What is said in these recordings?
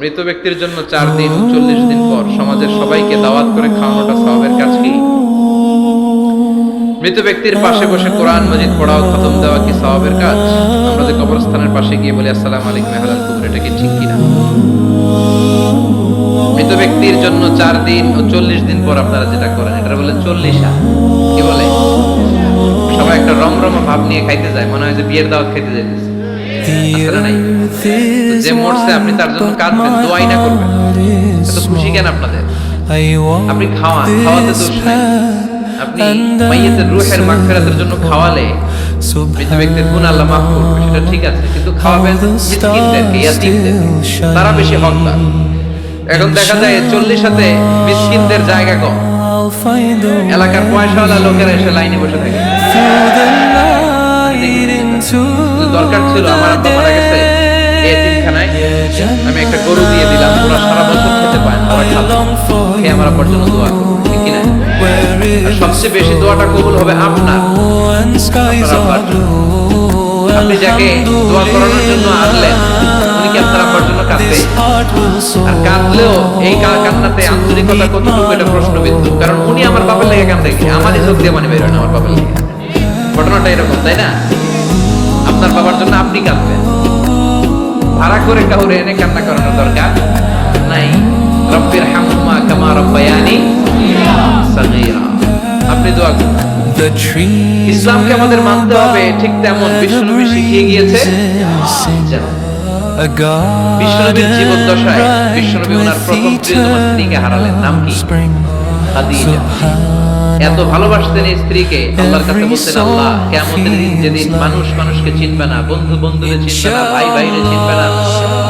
মৃত ব্যক্তির জন্য 4 দিন ও 40 দিন পর সমাজের সবাইকে দাওয়াত করে খাওয়ানোটা সওয়াবের কাজ কি? মৃত ব্যক্তির পাশে বসে কোরআন মাজিদ পড়া ও খতম দেওয়া কি সওয়াবের কাজ? আমরা যে কবরস্থানের পাশে গিয়ে বলি আসসালামু আলাইকুম আহলাল কবর, এটা কি ঠিক কিনা? মৃত ব্যক্তির জন্য 4 দিন ও 40 দিন পর আপনারা যেটা করেন এটা বলে 40 কি বলে? সবাই একটা রমরমা ভাব নিয়ে খাইতে যায়, মনে হয় যে বিয়ের দাওয়াত খাইতে যাইতেছে। আসলে নাই, যে মরছে আপনি তার জন্য কাঁদবেন, দোয়াই না করবেন, এত খুশি কেন আপনাদের? আপনি খাওয়াতে দোষ নাই। আপনি মাইয়িতের রূহের মাগফিরাতের জন্য খাওয়ালে মৃত ব্যক্তির গুনাহ আল্লাহ মাফ করবে, সেটা ঠিক আছে, কিন্তু খাওয়াবেন মিসকিনদেরকে, ইয়াতীমদের, তারা বেশি হকদার। এখন দেখা যায় 40 সাথে মিসকিনদের জায়গা কম, এলাকার পয়সাওয়ালা লোকেরা এসে লাইনে বসে থাকে। দরকার ছিল আমার আব্বা মারা গেছে, এতিমখানায় আমি একটা গরু দিয়ে দিলাম, ওরা সারা বছর খেতে পায় না, ওরা খাবে, খেয়ে আমার আব্বার জন্য দোয়া করবে, ঠিক কিনা? আর সবচেয়ে বেশি দোয়াটা কবুল হবে আপনার আব্বার জন্য। আপনি যাকে দোয়া করানোর জন্য আনলেন উনি কি আপনার আব্বার জন্য কাঁদবে? আর কাঁদলেও এই কান্নাতে আন্তরিকতা কতটুকু এটা প্রশ্নবিদ্ধ, কারণ উনি আমার বাবার লেগে কান্দে কি আমারই চোখ দিয়ে মানে বের হয় না আমার বাবার লেগে। ঘটনাটা এরকম, তাই না? আপনার বাবার জন্য আপনি কাঁদবেন, ভাড়া করে কাউরে এনে কান্না করানোর দরকার নাই। রব্বির হামহুমা কামা রাব্বায়ানি সাগীরা, আপনি দোয়া করুন। ইসলামকে আমাদের মানতে হবে ঠিক তেমন বিশ্বনবী শিখিয়ে গিয়েছে। বিশ্বনবীর জীবদ্দশায় বিশ্বনবী ওনার প্রথম প্রিয়তমা স্ত্রীকে হারালেন, নাম কি? খাদিজা। এত ভালোবাসতেন এই স্ত্রীকে, আল্লাহর কাছে বলতেন আল্লাহ কিয়ামতের দিন যেদিন মানুষ মানুষকে চিনবে না, বন্ধু বন্ধুরে চিনবে না, ভাই ভাইরে চিনবে না,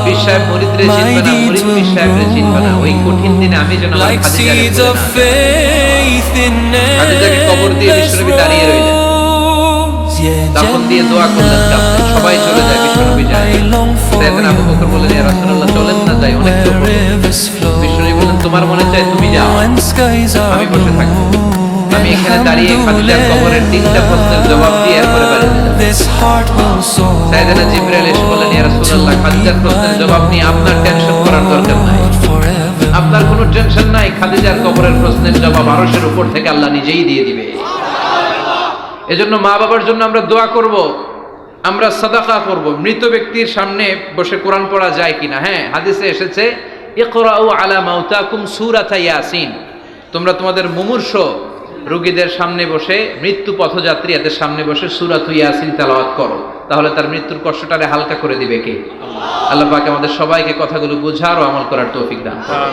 পীর সাহেব মুরিদরে চিনবে না, মুরিদ পীর সাহেবরে চিনবে না, ওই কঠিন দিনে আমি যেন আমার খাদিজাকে খাদিজাকে কবর দিয়ে বিশ্বনবী দাঁড়িয়ে রইলেন, দাফন দিয়ে দোয়া করলেন, সবাই চলে যায়, বিশ্বনবী যায়। সাইয়েদনা আবু বকর বললেন ইয়া রাসূলুল্লাহ চলেন না, যাই, অনেক লোক। বিশ্বনবী বললেন তোমার মনে চায় তুমি যাও, আমি বসে থাকবো। আমি এখানে দাঁড়িয়ে খাদিজার কবরের 3টা প্রশ্নের জবাব দিয়ে এরপরে বাড়ি যাব। সাইয়েদনা জিবরাইল এসে বললেন ইয়া রাসূলুল্লাহ খাদিজার প্রশ্নের জবাব নিয়ে আপনার টেনশন করার দরকার নাই, আপনার কোনো টেনশন নাই, খাদিজার কবরের প্রশ্নের জবাব আরশের উপর থেকে আল্লাহ নিজেই দিয়ে দিবে। এজন্য মা বাবার জন্য আমরা দোয়া করব, আমরা সাদাকা করব। মৃত ব্যক্তির সামনে বসে কোরআন পড়া যায় কিনা? হ্যাঁ, হাদিসে এসেছে ইকরাউ আলা মাউতাকুম সূরাতা ইয়াসিন, তোমরা তোমাদের মুমূর্ষ রোগীদের সামনে বসে, মৃত্যু পথযাত্রী এদের সামনে বসে সূরাতু ইয়াসিন তেলাওয়াত করো, তাহলে তার মৃত্যুর কষ্টটারে হালকা করে দিবে কে? আল্লাহ পাক আমাদের সবাইকে কথাগুলো বোঝার ও আমল করার তৌফিক দান করুন।